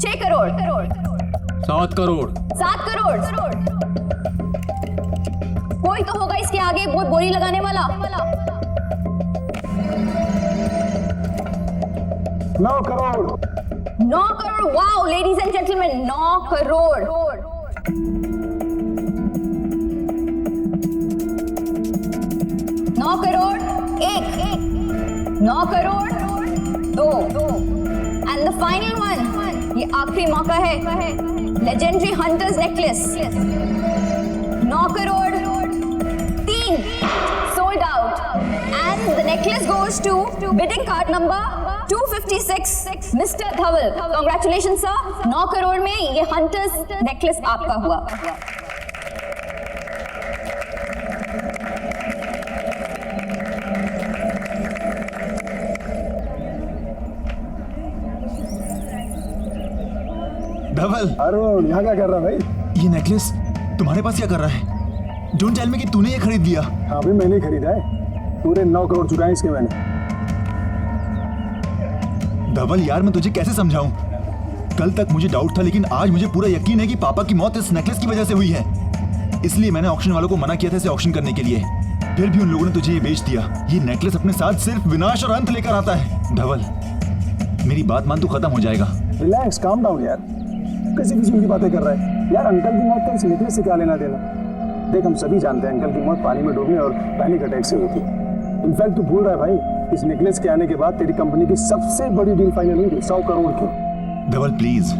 6 करोड़ 7 करोड़ 7 करोड़ कोई तो होगा इसके आगे बहुत बोली लगाने वाला। 9 crore 9 crore wow ladies and gentleman 9 crore 9 crore 9 crore 2 and the final one, ये आखिरी मौका है, legendary hunter's necklace 9 crore 3 sold out and the necklace goes to bidding card number 256 mister Dhaval. Congratulation sir, 9 crore में ये हंटर्स नेकलेस आपका हुआ। धवल, अरुण यहाँ क्या कर रहा है भाई? ये नेकलेस तुम्हारे पास क्या कर रहा है? डोंट टेल मी कि तूने ये खरीद लिया। हाँ भाई मैंने खरीदा है, पूरे 9 करोड़ चुकाए इसके मैंने। धवल यार मैं तुझे कैसे समझाऊं? कल तक मुझे डाउट था लेकिन आज मुझे पूरा यकीन है कि पापा की मौत इस नेकलेस की वजह से हुई है। इसलिए मैंने ऑक्शन वालों को मना किया था इसे ऑक्शन करने के लिए, फिर भी उन लोगों ने तुझे ये बेच दिया। ये नेकलेस अपने साथ सिर्फ विनाश और अंत लेकर आता है। धवल मेरी बात मान, तू खत्म हो जाएगा। रिलैक्स, काम डाउन यार, कैसी किसी की बातें कर रहा है यार? अंकल की मौत का इस नेकलेस से क्या लेना देना? देख हम सभी जानते हैं अंकल की मौत पानी में डूबने और पैनिक अटैक से हुई थी। इनफैक्ट तू भूल रहा है भाई, इस नेकलेस के आने के बाद तेरी कंपनी की सबसे बड़ी डील फाइनल हुई 100 करोड़ की। धवल प्लीज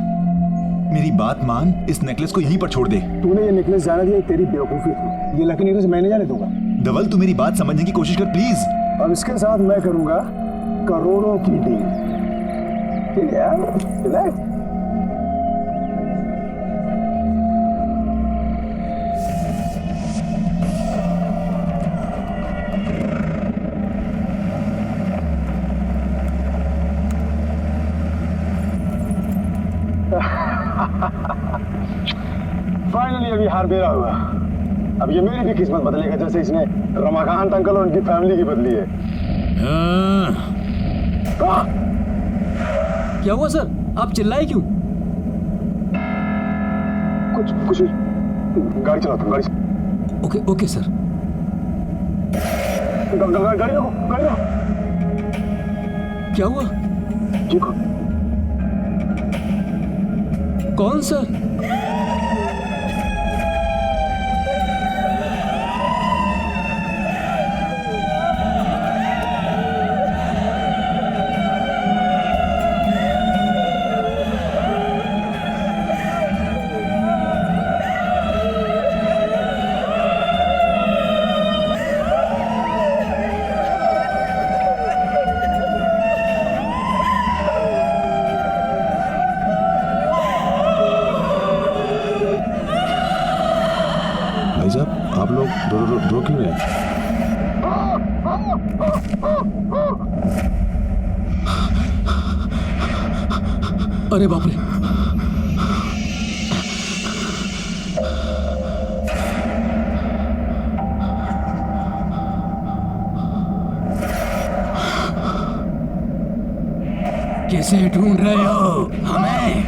मेरी बात मान, इस नेकलेस को यहीं पर छोड़ दे। तूने ये नेकलेस जाने दिया, तेरी बेवकूफी थी। ये लकी नेकलेस मैंने जाने दूंगा। धवल तू मेरी बात समझने की कोशिश कर प्लीज। और इसके साथ मैं करूंगा करोड़ों की डील। ठीक है यार, रिलैक्स। फाइनली अभी हार मेरा हुआ। अब ये मेरी भी किस्मत बदलेगा जैसे इसने रमाकांत अंकल और उनकी फैमिली की बदली है। क्या हुआ सर, आप चिल्लाए क्यों? कुछ गाड़ी चलाता हूँ, गाड़ी। Okay okay sir. गाड़ी रोको, गाड़ी रोको। क्या हुआ? देखो कौन सर? भाई साहब आप लोग रो क्यों रहे हैं? अरे बाप रे, कैसे ढूंढ रहे हो हमें?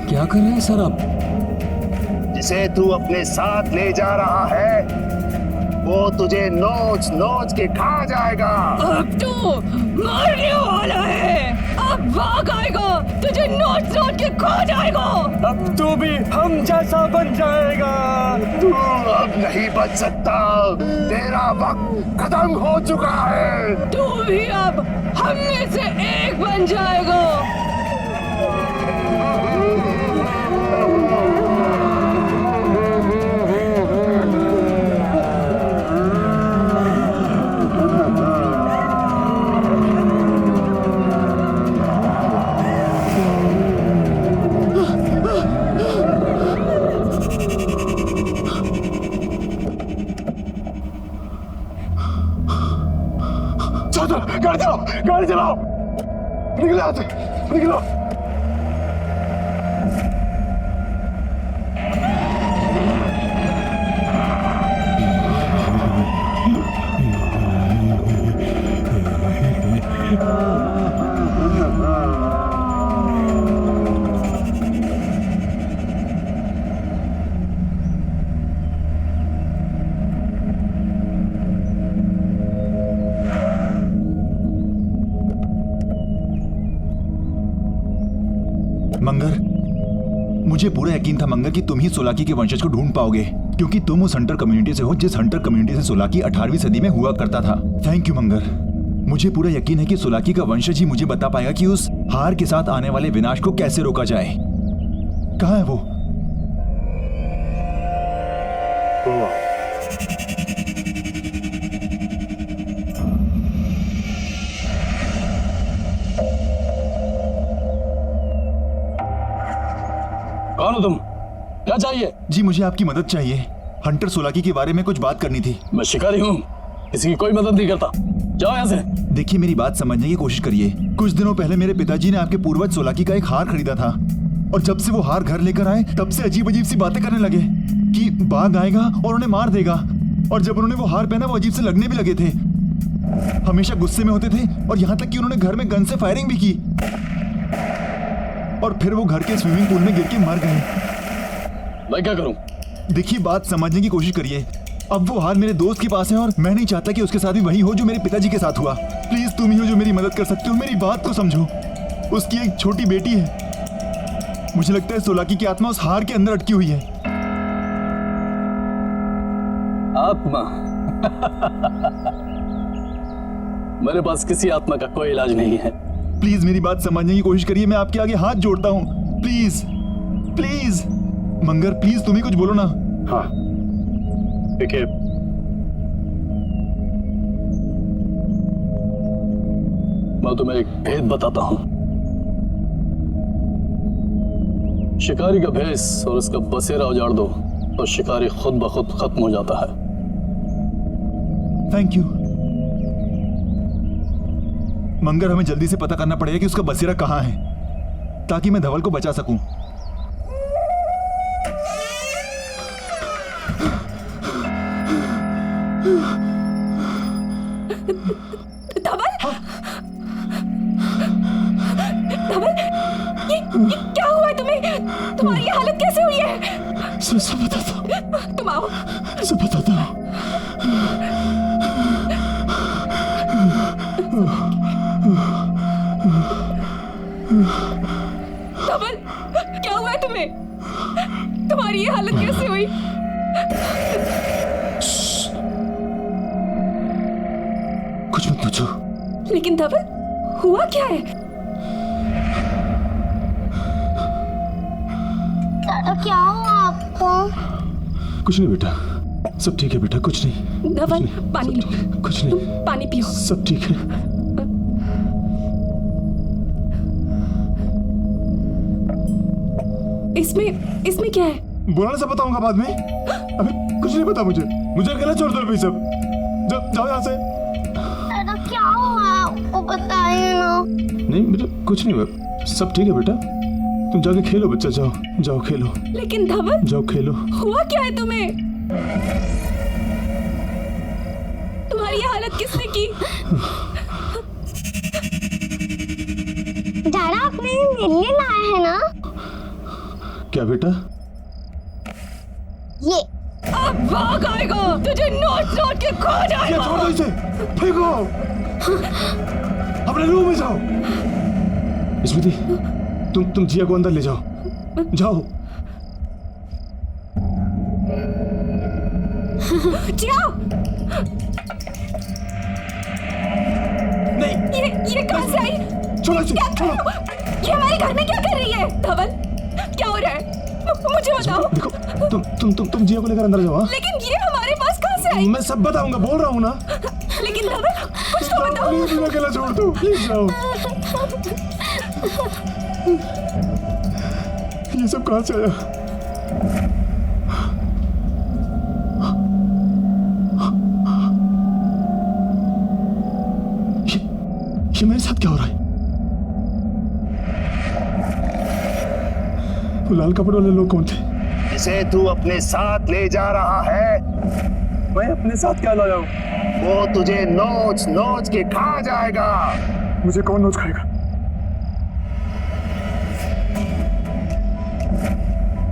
क्या कर रहे हैं सर आप? जिसे तू अपने साथ ले जा रहा है वो तुझे नोच नोच के खा जाएगा। अब तू मरने वाला है, अब भाग आएगा, तुझे नोच नोच के खा जाएगा। अब तू भी हम जैसा बन जाएगा। तू अब नहीं बच सकता, तेरा वक्त खत्म हो चुका है। तू भी अब हम में से एक बन जाएगा। गाड़ी चलाओ, निकलो यहाँ से, निकलो। मुझे पूरा यकीन था मंगर कि तुम ही सोलाकी के वंशज को ढूंढ पाओगे, क्योंकि तुम उस हंटर कम्युनिटी से हो जिस हंटर कम्युनिटी से सोलाकी 18वीं सदी में हुआ करता था। थैंक यू मंगर। मुझे पूरा यकीन है कि सोलाकी का वंशज ही मुझे बता पाएगा कि उस हार के साथ आने वाले विनाश को कैसे रोका जाए। कहाँ है वो? कौन हो तुम? क्या चाहिए? जी मुझे आपकी मदद चाहिए। हंटर सोलाकी के बारे में कुछ बात करनी थी। मैं शिकारी हूँ, किसी की कोई मदद नहीं करता। जाओ यहाँ से। देखिए मेरी बात समझने की कोशिश करिए। कुछ दिनों पहले मेरे पिताजी ने आपके पूर्वज सोलाकी का एक हार खरीदा था, और जब से वो हार घर लेकर आए तब से अजीब अजीब सी बातें करने लगे कि बाघ आएगा और उन्हें मार देगा। और जब उन्होंने वो हार पहना वो अजीब से लगने भी लगे थे, हमेशा गुस्से में होते थे, और यहाँ तक कि उन्होंने घर में गन से फायरिंग भी की, और फिर वो घर के स्विमिंग पूल में गिर के मर गए। मैं क्या करूं? देखिए बात समझने की कोशिश करिए। अब वो हार मेरे दोस्त के पास है और मैं नहीं चाहता कि उसके साथ भी वही हो जो मेरे पिताजी के साथ हुआ। प्लीज तुम ही हो जो मेरी मदद कर सकते हो। मेरी बात को समझो। उसकी एक छोटी बेटी है। मुझे लगता है सोलाकी की आत्मा उस हार के अंदर अटकी हुई है। आत्मा? मेरे पास किसी आत्मा का कोई इलाज नहीं है। प्लीज मेरी बात समझने की कोशिश करिए। मैं आपके आगे हाथ जोड़ता हूँ। प्लीज प्लीज मंगर प्लीज तुम ही कुछ बोलो ना। हाँ देखिए, मैं तुम्हें एक भेद बताता हूं। शिकारी का भेस और उसका बसेरा उजाड़ दो तो शिकारी खुद ब खुद खत्म हो जाता है। थैंक यू मंगर। हमें जल्दी से पता करना पड़ेगा कि उसका बसेरा कहाँ है, ताकि मैं धवल को बचा सकूं। धवल, धवल, ये क्या हुआ है तुम्हें? तुम्हारी ये हालत कैसे हुई है? सब बताता हूँ। तुम आओ। सब बताता हूँ। धवल, क्या हुआ है तुम्हें? तुम्हारी ये हालत कैसे हुई? कुछ मत पूछो। लेकिन धवल, हुआ क्या है? दादा क्या हुआ आपको? कुछ नहीं बेटा, सब ठीक है बेटा, कुछ नहीं। धवल, पानी लो। कुछ नहीं, तुम पानी पियो। सब ठीक है। इसमें क्या है? बोला ना, सब बताऊंगा बाद में। अभी कुछ नहीं पता मुझे अकेला छोड़ दो अभी सब। जाओ यहाँ से। दादा क्या हुआ वो बताइए ना। नहीं बेटा, कुछ नहीं हुआ, सब ठीक है बेटा। तुम जाके खेलो बच्चा, जाओ खेलो। लेकिन धवल, जाओ खेलो। हुआ क्या है तुम्हें? तुम्हारी ये हालत किसने की? दादा आपने मेरे लिए लाया है ना? क्या बेटा? ये अब भाग आएगा, तुझे नोच के खो जाएगा। छोड़ दो इसे, फेंको। अपने रूम में जाओ। स्मृति, तुम जिया को अंदर ले जाओ। जिया, नहीं, ये कहाँ से आई? छोड़ो इसे, क्या कर रहे हो? ये हमारे घर में क्या कर रही है? धवल, क्या हो रहा है? मुझे बताओ। देखो, तुम जिया को लेकर अंदर जाओ। लेकिन ये हमारे पास कहाँ से आई? मैं सब बताऊंगा, बोल रहा हूँ ना। लेकिन धवल, कुछ तो बताओ। प्लीज मुझे अकेला छोड़ दो, प्लीज जाओ। ये सब कहाँ से आया? ये मेरे साथ क्या हो रहा है? वो लाल कपड़े वाले लोग कौन थे? जिसे तू अपने साथ ले जा रहा है, मैं अपने साथ क्या लाया हूँ? वो तुझे नोच नोच के खा जाएगा। मुझे कौन नोच खाएगा?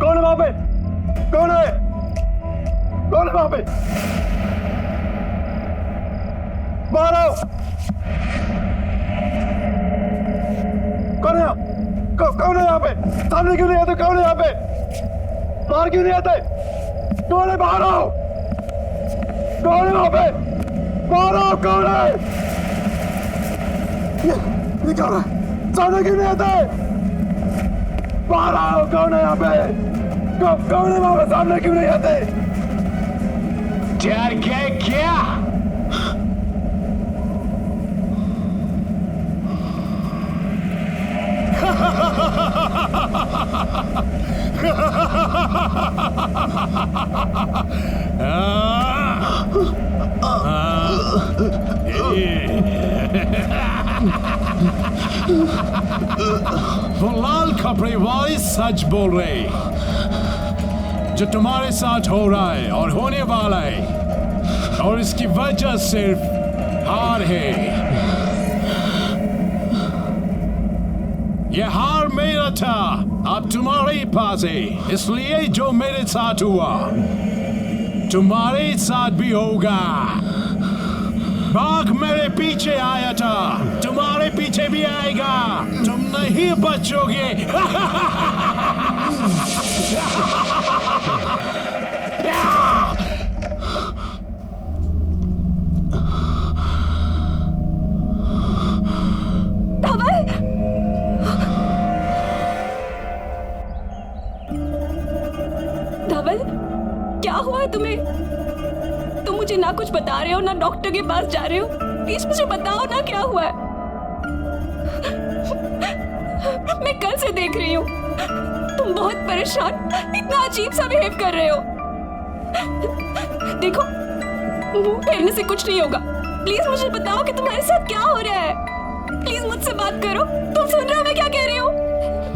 कौन है वहां पे? कौन है वहां पे? बाहर आओ। कौन है यहाँ पे? सामने क्यों नहीं आते? कौन है यहाँ पे? बाहर क्यों नहीं आते? कौन है? बाहर आओ। कौन है वहां पे? बाहर आओ। कौन है? ये क्या हो रहा है? सामने क्यों नहीं आते? बाहर आओ। कौन है यहाँ पे? कौन है वहां पे? सामने क्यों नहीं आते? डर गए क्या? वो लाल कपड़े वाले सच बोल रहे। जो तुम्हारे साथ हो रहा है और होने वाला है, और इसकी वजह सिर्फ हार है। ये हार मेरा था, अब तुम्हारे पास है। इसलिए जो मेरे साथ हुआ तुम्हारे साथ भी होगा। बाघ मेरे पीछे आया था, तुम्हारे पीछे भी आएगा। तुम नहीं बचोगे। धवल, क्या हुआ है तुम्हें? तुम मुझे ना कुछ बता रहे हो ना डॉक्टर के पास जा रहे हो। प्लीज मुझे बताओ ना क्या हुआ है। मैं कल से देख रही हूँ तुम बहुत परेशान, इतना अजीब सा बिहेव कर रहे हो। देखो, मुंह फेरने से कुछ नहीं होगा। प्लीज मुझे बताओ कि तुम्हारे साथ क्या हो रहा है। प्लीज मुझसे बात करो। तुम सुन रहे हो मैं क्या कह रही हूँ?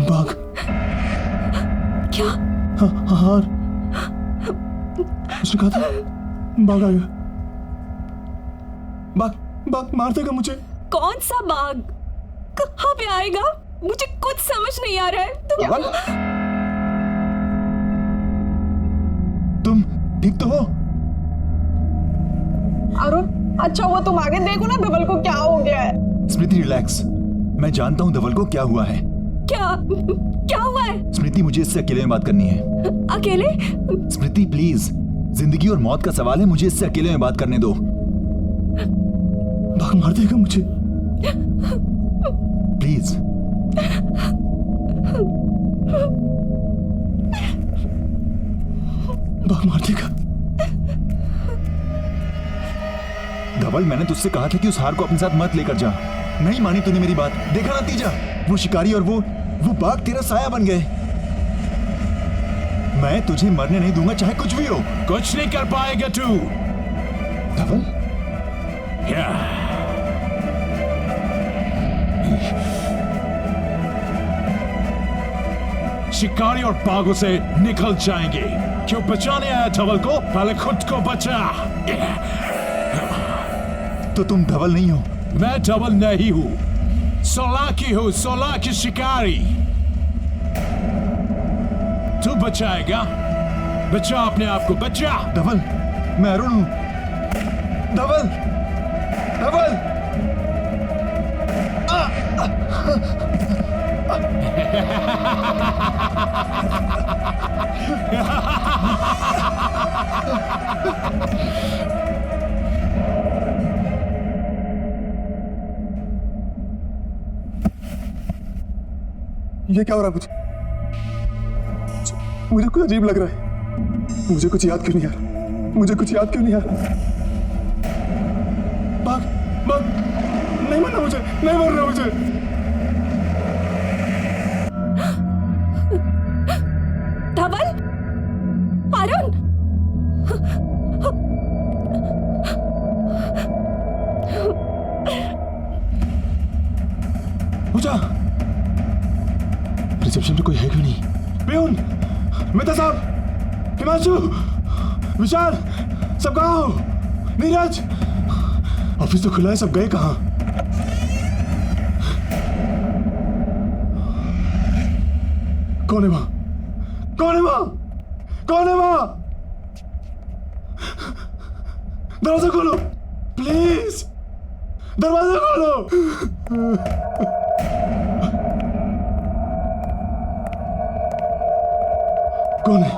बाघ। क्या? हार। उसने कहा था बाघ आएगा। बाघ मार देगा मुझे। कौन सा बाघ? कहाँ पे आएगा? मुझे कुछ समझ नहीं आ रहा है। तुम ठीक तो हो? अरुण, अच्छा हुआ तुम आगे देखो ना धवल को क्या हो गया है। स्मृति रिलैक्स, मैं जानता हूँ धवल को क्या हुआ है। क्या हुआ है? स्मृति, मुझे इससे अकेले में बात करनी है। अकेले? स्मृति प्लीज, जिंदगी और मौत का सवाल है, मुझे इससे अकेले में बात करने दो। बाघ मार देगा मुझे, प्लीज। बाघ मार देगा। धवल, मैंने तुझसे कहा था कि उस हार को अपने साथ मत लेकर जा। नहीं मानी तूने मेरी बात। देखा नतीजा, वो शिकारी और वो बाघ तेरा साया बन गए। मैं तुझे मरने नहीं दूंगा, चाहे कुछ भी हो। कुछ नहीं कर पाएगा तू। धवल, शिकारी और बाघों से निकल जाएंगे। क्यों बचाने आया धवल को? पहले खुद को बचा। तो तुम धवल नहीं हो? मैं धवल नहीं हूं, सोलाकी हूं, सोलाकी शिकारी। तू बचाएगा? बचा अपने आप को, बचा। धवल, मैं अरुण हूं। धवल, धवल। ये क्या हो रहा है? मुझे कुछ अजीब लग रहा है। मुझे कुछ याद क्यों नहीं आ रहा? मुझे कुछ याद क्यों नहीं आ रहा? बाघ, बाघ, नहीं मरना मुझे, नहीं मरना मुझे। धवल, अरुण, पूजा, रिसेप्शन पे कोई है क्यों नहीं? पियून, मेहता साहब, हिमांशु, विशाल, सब कहाँ हो? नीरज, ऑफिस तो खुला है, सब गए कहाँ? कौन है वहां? कौन है वहां? कौन है वहां? दरवाजा खोलो, प्लीज, दरवाजा खोलो। कौन है?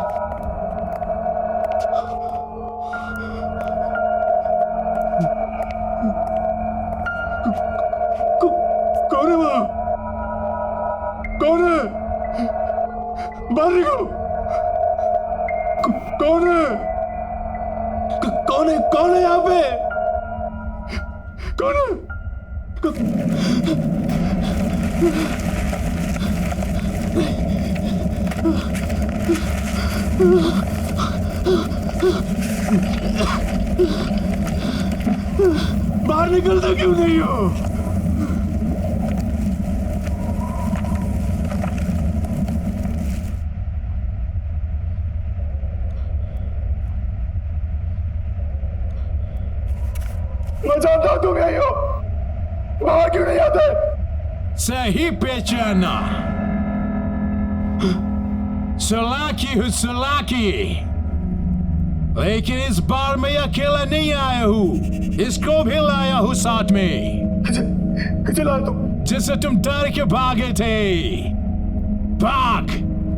कौन है यहाँ पे? कौन है? बाहर निकलता क्यों नहीं हो? मैं जानता हूं तुम यही हो, बाहर क्यों नहीं आते? सही पहचाना, सुलाकी हूँ सुलाकी, लेकिन इस बार मैं अकेला नहीं आया हूँ, इसको भी लाया हूँ साथ में। किसे लाए तुम? जिससे तुम डर के भागे थे। बाघ,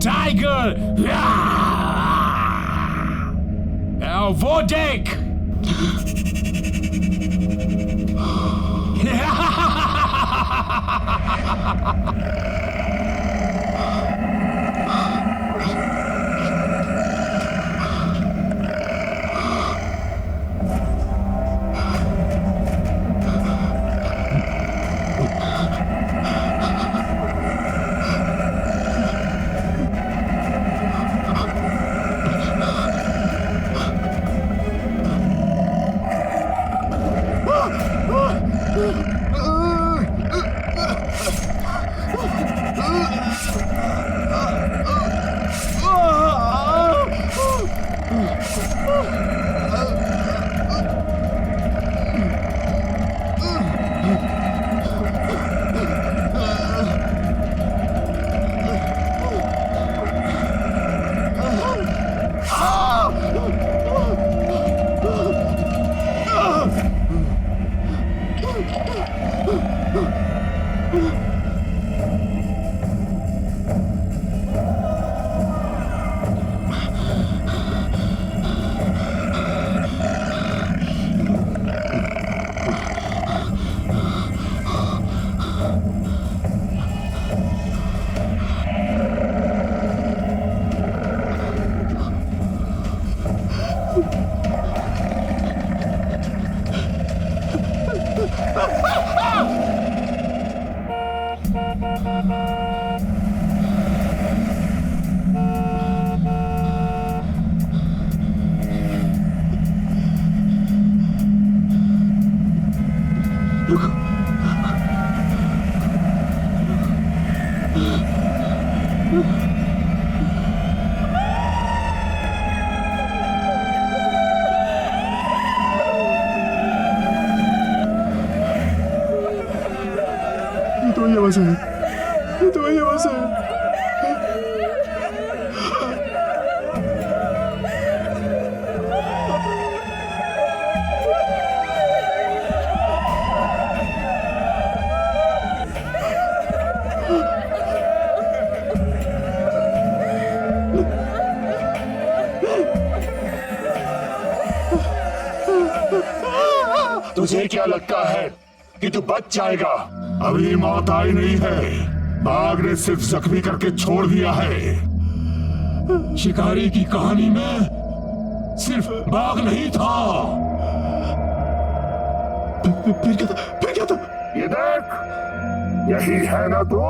टाइगर, वो देख। तो ये बस है, तो ये बस है। तुझे क्या लगता है कि तू बच जाएगा? अभी मौत आई नहीं है, बाघ ने सिर्फ जख्मी करके छोड़ दिया है। शिकारी की कहानी में सिर्फ बाघ नहीं था। फिर क्या था? फिर क्या था? ये देख, यही है ना तू?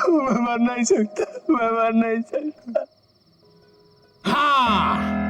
मैं मर नहीं सकता, मैं मर नहीं सकता। हाँ,